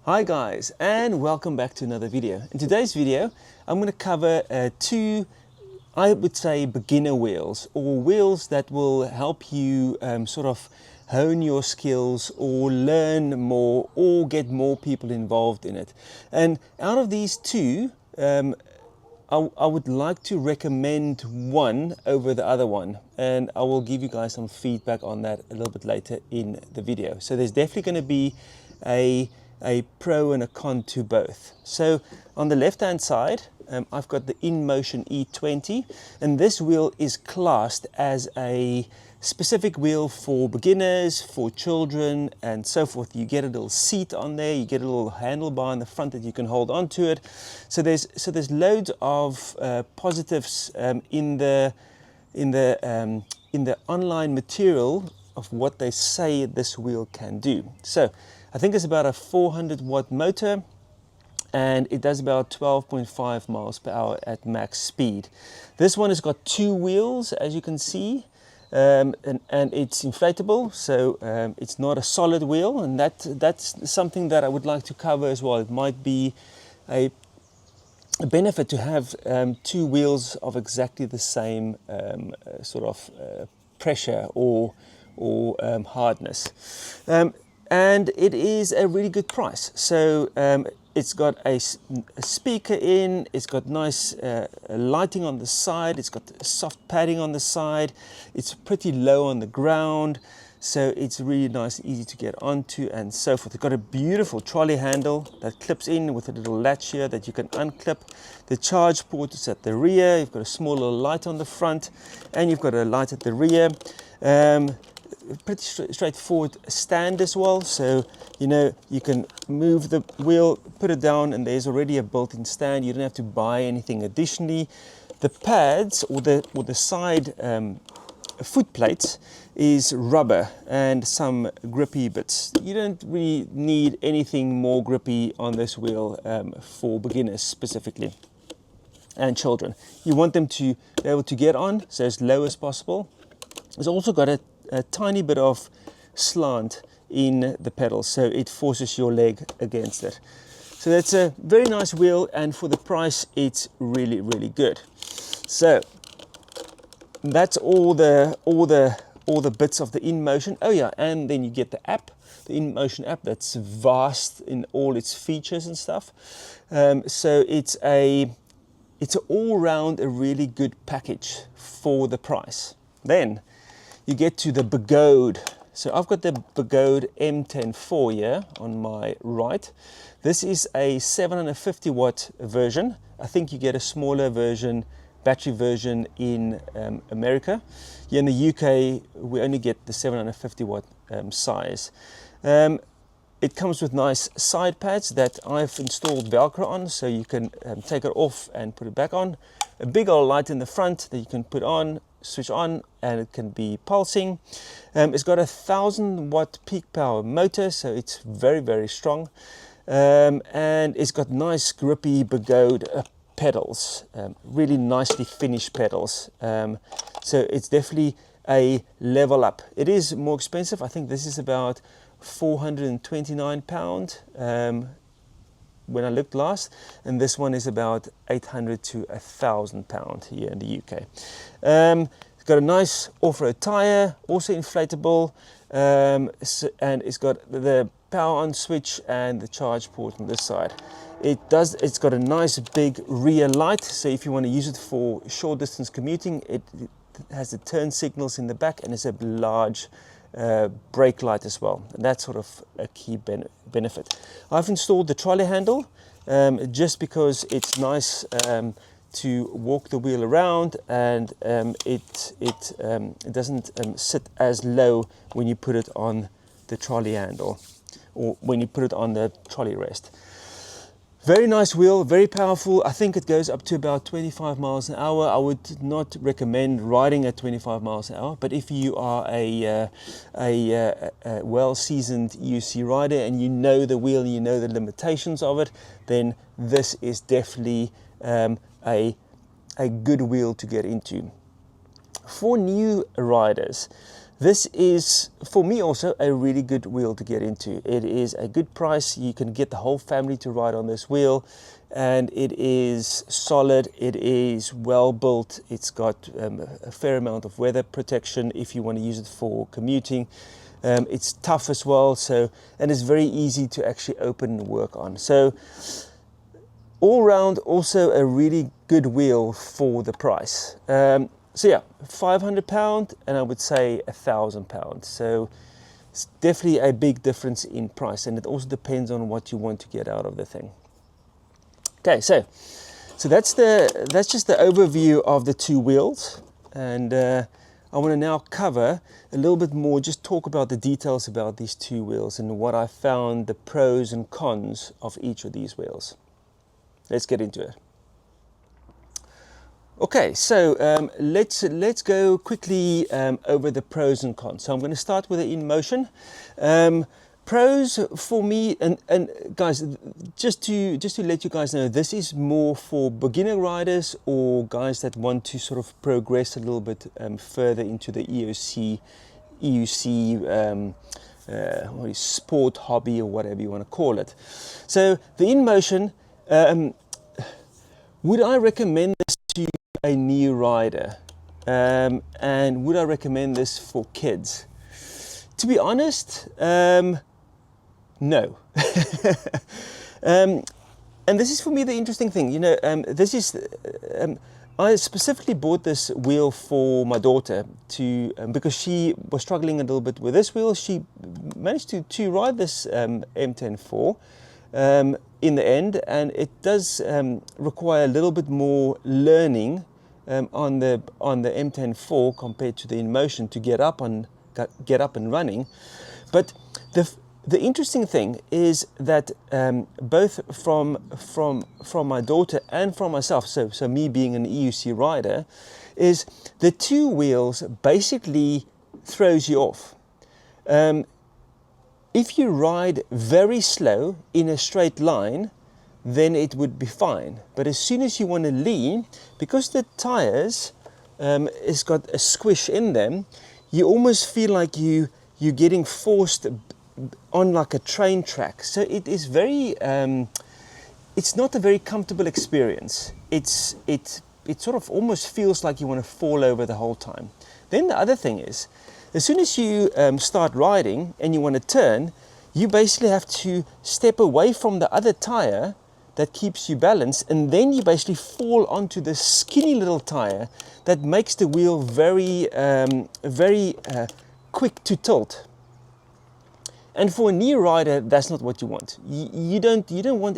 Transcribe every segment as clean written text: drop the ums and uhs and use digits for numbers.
Hi guys, and welcome back to another video. In today's video I'm going to cover two, I would say, beginner wheels, or wheels that will help you sort of hone your skills or learn more or get more people involved in it. And out of these two, I would like to recommend one over the other one, and I will give you guys some feedback on that a little bit later in the video. So there's definitely going to be a pro and a con to both. So on the left hand side, I've got the Inmotion E20, and this wheel is classed as a specific wheel for beginners, for children, and so forth. You get a little seat on there, you get a little handlebar in the front that you can hold onto it. So there's loads of positives in the online material of what they say this wheel can do. So I think it's about a 400 watt motor, and it does about 12.5 miles per hour at max speed. This one has got two wheels, as you can see, and it's inflatable, so it's not a solid wheel, and that's something that I would like to cover as well. It might be a benefit to have two wheels of exactly the same sort of pressure or hardness. And it is a really good price. So it's got a speaker in, it's got nice lighting on the side, it's got soft padding on the side, it's pretty low on the ground, so it's really nice and easy to get onto and so forth. It's got a beautiful trolley handle that clips in with a little latch here that you can unclip. The charge port is at the rear, you've got a small little light on the front, and you've got a light at the rear. Pretty straightforward stand as well, so you know you can move the wheel, put it down, and there's already a built-in stand. You don't have to buy anything additionally. The pads or the side foot plates is rubber and some grippy bits. You don't really need anything more grippy on this wheel for beginners specifically and children. You want them to be able to get on so as low as possible. It's also got a tiny bit of slant in the pedals, so it forces your leg against it. So that's a very nice wheel, and for the price it's really good. So that's all the bits of the Inmotion. Oh yeah, and then you get the app, the Inmotion app, that's vast in all its features and stuff. So it's all-round a really good package for the price. Then you get to the Begode. So I've got the Begode MTEN4 here on my right. This is a 750 watt version. I think you get a smaller version, battery version in America. Here in the UK, we only get the 750 watt size. It comes with nice side pads that I've installed Velcro on, so you can take it off and put it back on. A big old light in the front that you can put on, switch on, and it can be pulsing. It's got a 1000 watt peak power motor, so it's very strong, and it's got nice grippy Begode pedals, really nicely finished pedals, so it's definitely a level up. It is more expensive. I think this is about £429 when I looked last, and this one is about £800 to £1,000 here in the UK. It's got a nice off-road tire, also inflatable, and it's got the power on switch and the charge port on this side. It's got a nice big rear light, so if you want to use it for short distance commuting, it has the turn signals in the back, and it's a large brake light as well, and that's sort of a key benefit. I've installed the trolley handle just because it's nice to walk the wheel around, and it doesn't sit as low when you put it on the trolley handle or when you put it on the trolley rest. Very nice wheel, very powerful. I think it goes up to about 25 miles an hour. I would not recommend riding at 25 miles an hour, but if you are a well-seasoned UC rider and you know the wheel and you know the limitations of it, then this is definitely a good wheel to get into. For new riders, this is, for me also, a really good wheel to get into. It is a good price. You can get the whole family to ride on this wheel, and it is solid, it is well built, it's got a fair amount of weather protection if you want to use it for commuting. It's tough as well, so, and it's very easy to actually open and work on. So all round, also a really good wheel for the price. So yeah, £500 and I would say £1,000. So it's definitely a big difference in price, and it also depends on what you want to get out of the thing. Okay, so that's just the overview of the two wheels, and I want to now cover a little bit more, just talk about the details about these two wheels and what I found, the pros and cons of each of these wheels. Let's get into it. Okay, so let's go quickly over the pros and cons. So I'm going to start with the Inmotion. Pros for me, and guys, just to let you guys know, this is more for beginner riders or guys that want to sort of progress a little bit further into the EUC sport hobby, or whatever you want to call it. So the Inmotion, would I recommend this to a new rider, and would I recommend this for kids? To be honest, no. And this is for me the interesting thing, you know, this is, I specifically bought this wheel for my daughter to, because she was struggling a little bit with this wheel. She managed to ride this MTEN4 in the end, and it does require a little bit more learning on the MTEN4 compared to the Inmotion to get up and running. But the interesting thing is that both from my daughter and from myself, so me being an EUC rider, is the two wheels basically throws you off. If you ride very slow in a straight line, then it would be fine. But as soon as you want to lean, because the tires it's got a squish in them, you almost feel like you're getting forced on like a train track. So it is very, it's not a very comfortable experience. It sort of almost feels like you want to fall over the whole time. Then the other thing is, as soon as you start riding and you want to turn, you basically have to step away from the other tire that keeps you balanced, and then you basically fall onto this skinny little tire that makes the wheel very quick to tilt. And for a new rider, that's not what you want. You don't want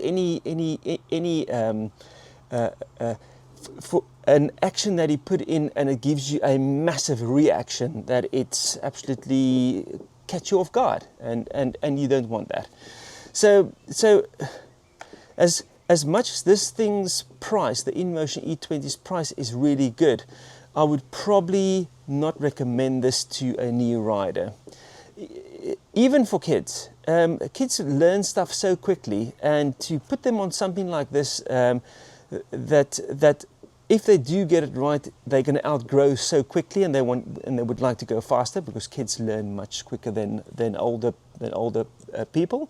for an action that he put in and it gives you a massive reaction that it's absolutely catch you off guard, and you don't want that. So as much as this thing's price, the Inmotion E20's price is really good, I would probably not recommend this to a new rider. Even for kids. Kids learn stuff so quickly, and to put them on something like this, that if they do get it right, they're going to outgrow so quickly, and they would like to go faster, because kids learn much quicker than older people.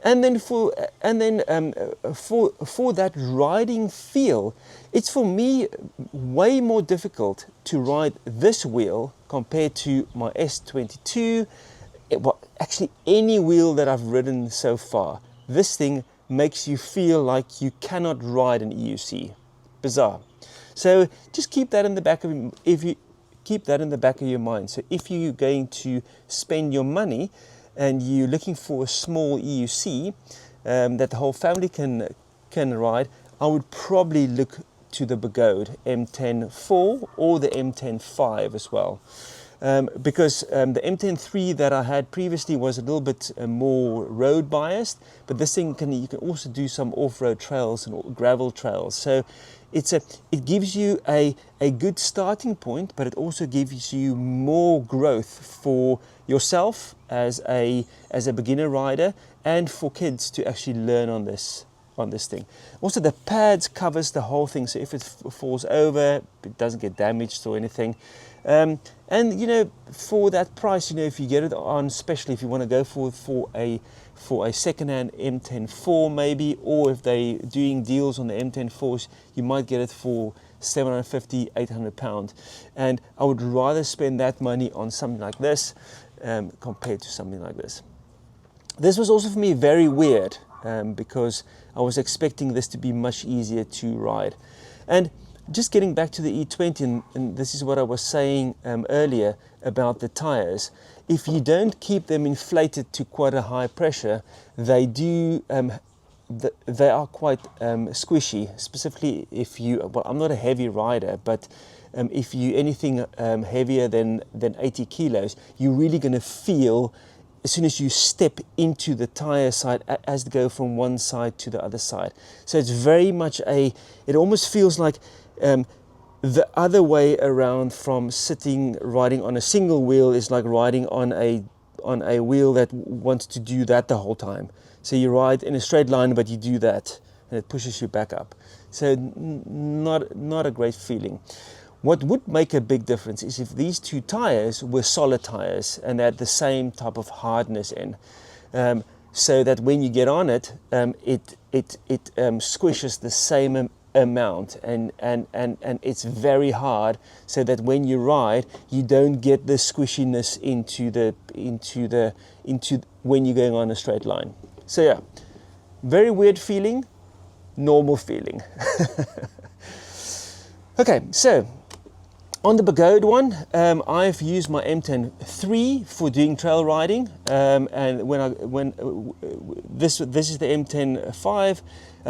And then for that riding feel, it's for me way more difficult to ride this wheel compared to my S22. Actually, any wheel that I've ridden so far, this thing makes you feel like you cannot ride an EUC. Bizarre. So just keep that in the back of your mind. So if you're going to spend your money and you're looking for a small EUC that the whole family can ride, I would probably look to the Begode MTEN4 or the MTEN5 as well. Because the MTEN3 that I had previously was a little bit more road biased, but this thing you can also do some off-road trails and gravel trails. So it gives you a good starting point, but it also gives you more growth for yourself as a beginner rider, and for kids to actually learn on this on this thing. Also, the pads covers the whole thing, so if it falls over, it doesn't get damaged or anything. And you know, for that price, you know, if you get it on, especially if you want to go for a second-hand M10.4 maybe, or if they're doing deals on the M10.4s, you might get it for £750, £800, and I would rather spend that money on something like this compared to something like this. This was also for me very weird because I was expecting this to be much easier to ride. And just getting back to the E20, and this is what I was saying earlier about the tires. If you don't keep them inflated to quite a high pressure, they are quite squishy. Specifically, if you, well, I'm not a heavy rider, but if you anything heavier than 80 kilos, you're really going to feel as soon as you step into the tire side as they go from one side to the other side. So it's very much it almost feels like the other way around from riding on a single wheel is like riding on a wheel that wants to do that the whole time. So you ride in a straight line, but you do that, and it pushes you back up. So not a great feeling. What would make a big difference is if these two tires were solid tires and they had the same type of hardness in, so that when you get on it, it squishes the same amount, and it's very hard, so that when you ride, you don't get the squishiness into when you're going on a straight line. So yeah, very weird feeling, normal feeling. Okay, so on the Begode one, I've used my M10.3 for doing trail riding, and this is the M10.5,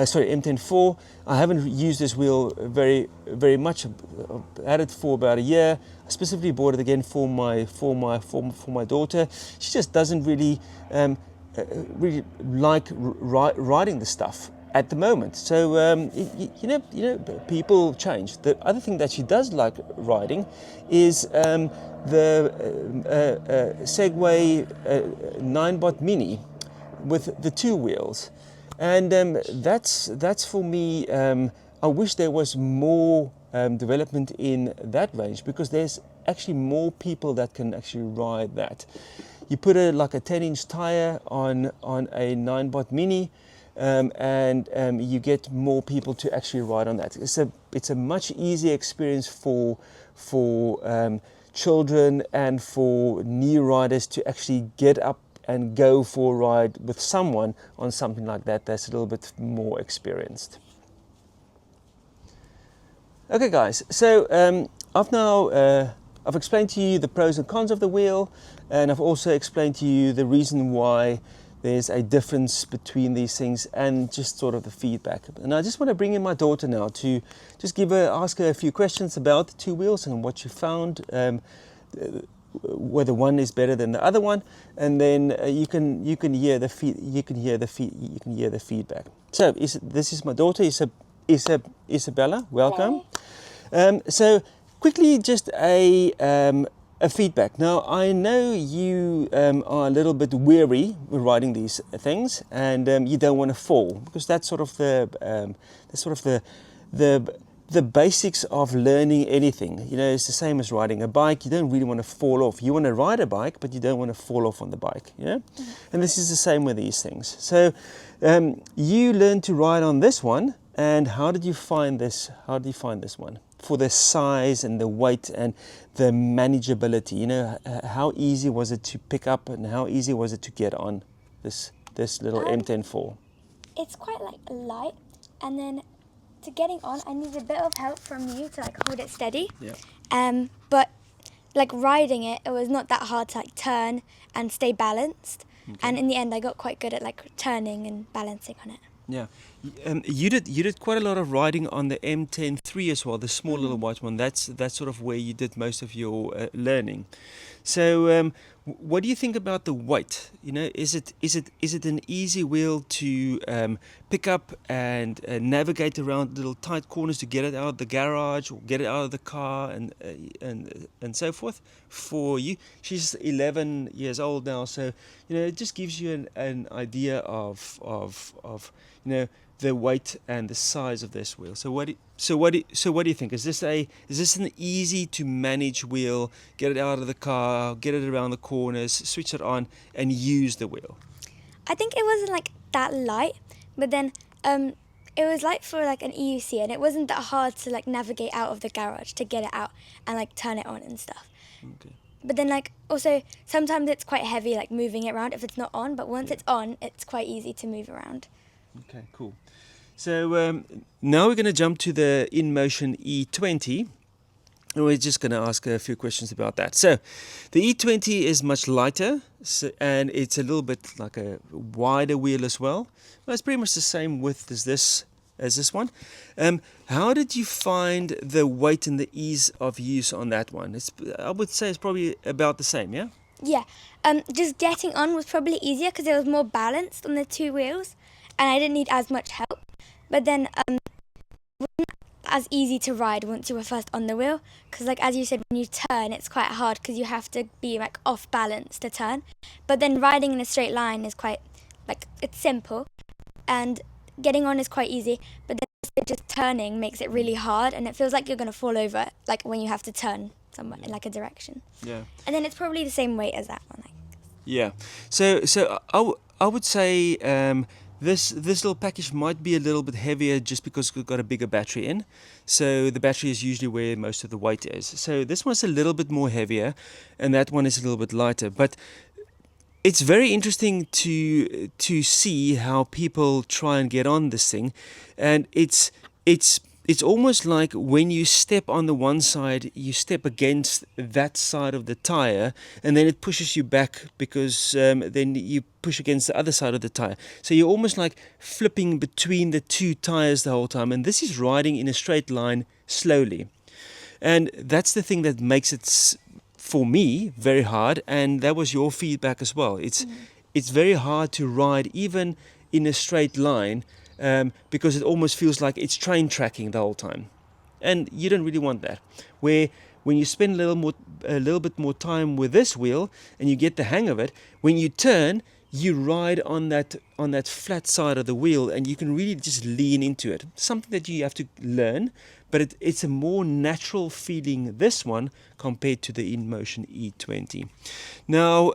sorry, M10.4. I haven't used this wheel very much. I've had it for about a year. I specifically bought it again for my daughter. She just doesn't really like riding the stuff at the moment. So you know, people change. The other thing that she does like riding is the Segway 9-bot Mini with the two wheels, and that's for me. I wish there was more development in that range, because there's actually more people that can actually ride that. You put like a 10-inch tire on a 9-bot Mini, and you get more people to actually ride on that. It's a much easier experience for children and for new riders to actually get up and go for a ride with someone on something like that that's a little bit more experienced. Okay guys, so I've explained to you the pros and cons of the wheel, and I've also explained to you the reason why there's a difference between these things, and just sort of the feedback. And I just want to bring in my daughter now to just ask her a few questions about the two wheels and what she found, whether one is better than the other one, and then you can hear the feedback. So this is my daughter, Isabella. Welcome. So quickly, just a feedback. Now, I know you are a little bit weary with riding these things, and you don't want to fall, because that's sort of the basics of learning anything. You know, it's the same as riding a bike. You don't really want to fall off. You want to ride a bike, but you don't want to fall off on the bike. You know, mm-hmm. And this is the same with these things. So you learned to ride on this one, and how did you find this? How did you find this one? For the size and the weight and the manageability, you know, how easy was it to pick up, and how easy was it to get on this little M10.4? It's quite like light, and then to getting on, I need a bit of help from you to like hold it steady. Yeah. But like riding it, it was not that hard to like turn and stay balanced. Okay. And in the end, I got quite good at like turning and balancing on it. Yeah, you did quite a lot of riding on the M10.3 as well, the small little white one. That's sort of where you did most of your learning. So What do you think about the weight? You know, is it an easy wheel to pick up and navigate around little tight corners to get it out of the garage or get it out of the car and so forth for you? She's 11 years old now, so you know it just gives you an idea of you know the weight and the size of this wheel. So what do you think? Is this an easy to manage wheel? Get it out of the car, get it around the corners, switch it on, and use the wheel. I think it wasn't like that light, but then it was light for like an EUC, and it wasn't that hard to like navigate out of the garage to get it out and like turn it on and stuff. Okay. But then like also sometimes it's quite heavy like moving it around if it's not on, but once it's on, it's quite easy to move around. Okay, cool. So now we're going to jump to the Inmotion E20, and we're just going to ask a few questions about that. So the E20 is much lighter, and it's a little bit like a wider wheel as well. Well, it's pretty much the same width as this one. How did you find the weight and the ease of use on that one? I would say it's probably about the same, yeah? Yeah, just getting on was probably easier because it was more balanced on the two wheels, and I didn't need as much help. But then it wasn't as easy to ride once you were first on the wheel, because like as you said, when you turn, it's quite hard because you have to be like off balance to turn. But then riding in a straight line is quite like it's simple, and getting on is quite easy. But then also just turning makes it really hard, and it feels like you're gonna fall over like when you have to turn somewhere in like a direction. Yeah. And then it's probably the same weight as that one. Yeah. So I would say this little package might be a little bit heavier just because it's got a bigger battery in. So the battery is usually where most of the weight is. So this one's a little bit more heavier, and that one is a little bit lighter. But it's very interesting to see how people try and get on this thing, and it's almost like when you step on the one side, you step against that side of the tire, and then it pushes you back because then you push against the other side of the tire. So you're almost like flipping between the two tires the whole time, and this is riding in a straight line slowly. And that's the thing that makes it, for me, very hard, and that was your feedback as well. It's very hard to ride even in a straight line, because it almost feels like it's train tracking the whole time, and you don't really want that. Where when you spend a little bit more time with this wheel and you get the hang of it, when you turn, you ride on that flat side of the wheel, and you can really just lean into it. Something that you have to learn, but it's a more natural feeling, this one, compared to the Inmotion E20. Now,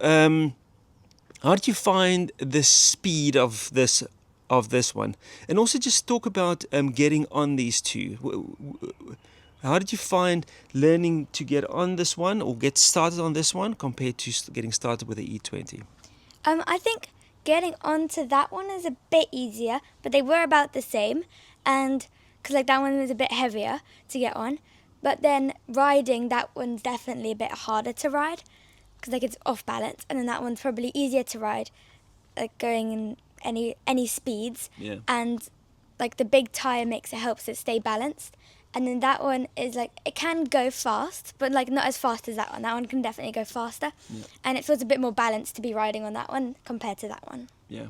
how did you find the speed of this one? And also just talk about getting on these two. How did you find learning to get on this one or get started on this one compared to getting started with the E20? I think getting onto that one is a bit easier, but they were about the same, and because like that one was a bit heavier to get on, but then riding, that one's definitely a bit harder to ride because like it's off balance, and then that one's probably easier to ride, like going in any speeds, Yeah. and like the big tire helps it stay balanced. And then that one is like, it can go fast, but like not as fast as that one. That one can definitely go faster. Yeah. And it feels a bit more balanced to be riding on that one compared to that one. Yeah.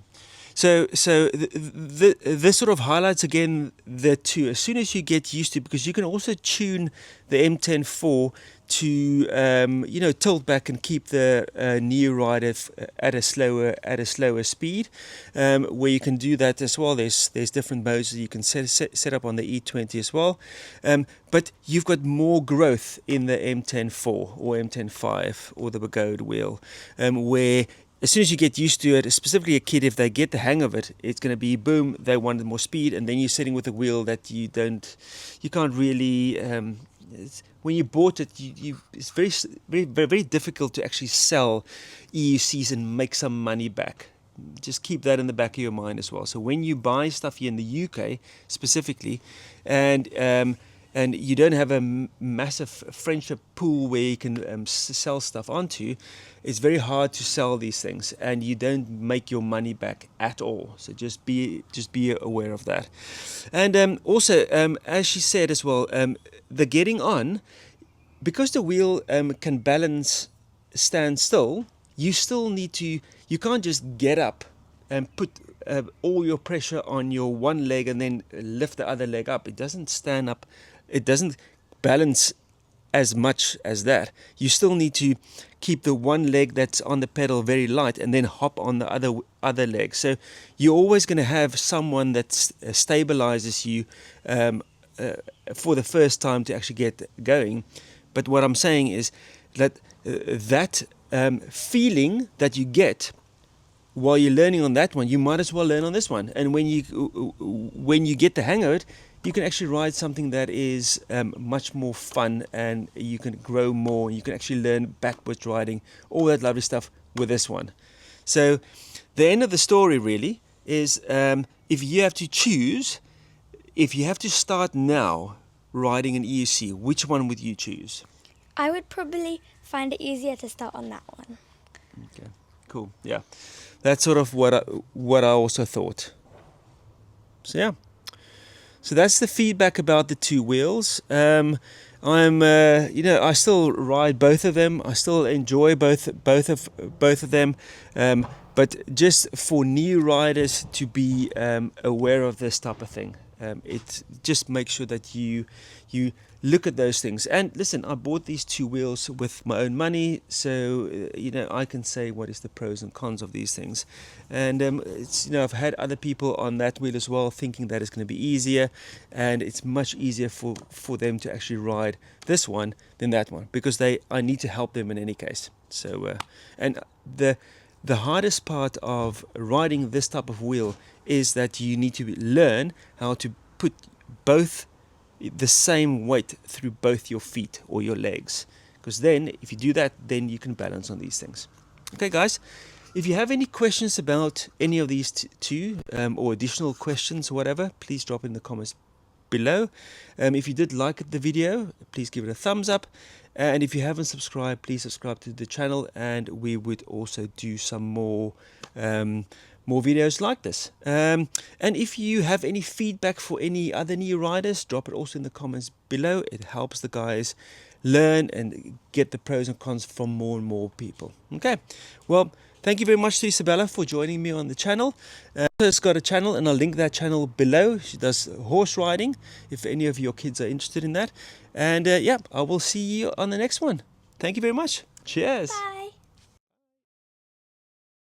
So this sort of highlights again the two. As soon as you get used to, because you can also tune the M10.4 to tilt back and keep the new rider at a slower speed, where you can do that as well. There's different modes that you can set up on the E20 as well, but you've got more growth in the M10.4 or M10.5 or the Begode wheel, where as soon as you get used to it, specifically a kid, if they get the hang of it, it's going to be boom, they want more speed, and then you're sitting with a wheel that you can't really. When you bought it, it's very difficult to actually sell EUCs and make some money back. Just keep that in the back of your mind as well. So when you buy stuff here in the UK specifically, and you don't have a massive friendship pool where you can sell stuff onto, it's very hard to sell these things, and you don't make your money back at all. So just be aware of that. And also, as she said as well, the getting on, because the wheel can balance stand still, you still need to, you can't just get up and put all your pressure on your one leg and then lift the other leg up. It doesn't stand up, it doesn't balance as much as that. You still need to keep the one leg that's on the pedal very light and then hop on the other leg. So you're always going to have someone that stabilizes you for the first time to actually get going. But what I'm saying is that that feeling that you get while you're learning on that one, you might as well learn on this one. And when you get the hang of it, you can actually ride something that is much more fun, and you can grow more. You can actually learn backwards riding, all that lovely stuff with this one. So the end of the story really is, if you have to choose, if you have to start now riding an EUC, which one would you choose? I would probably find it easier to start on that one. Okay, cool. Yeah, that's sort of what I also thought. So yeah. So that's the feedback about the two wheels. I still ride both of them. I still enjoy both of them. But just for new riders to be aware of this type of thing, it just makes sure that you look at those things. And listen, I bought these two wheels with my own money, so I can say what is the pros and cons of these things. And it's I've had other people on that wheel as well, thinking that it's going to be easier, and it's much easier for them to actually ride this one than that one, because I need to help them in any case. So and the hardest part of riding this type of wheel is that you need to learn how to put both the same weight through both your feet or your legs, because then if you do that, then you can balance on these things. Okay guys, if you have any questions about any of these two or additional questions or whatever, please drop in the comments below. If you did like the video, please give it a thumbs up, and if you haven't subscribed, please subscribe to the channel, and we would also do some more videos like this. And if you have any feedback for any other new riders, drop it also in the comments below. It helps the guys learn and get the pros and cons from more and more people. Okay, well, thank you very much to Isabella for joining me on the channel. She's got a channel, and I'll link that channel below. She does horse riding, if any of your kids are interested in that. And yeah, I will see you on the next one. Thank you very much. Cheers. Bye.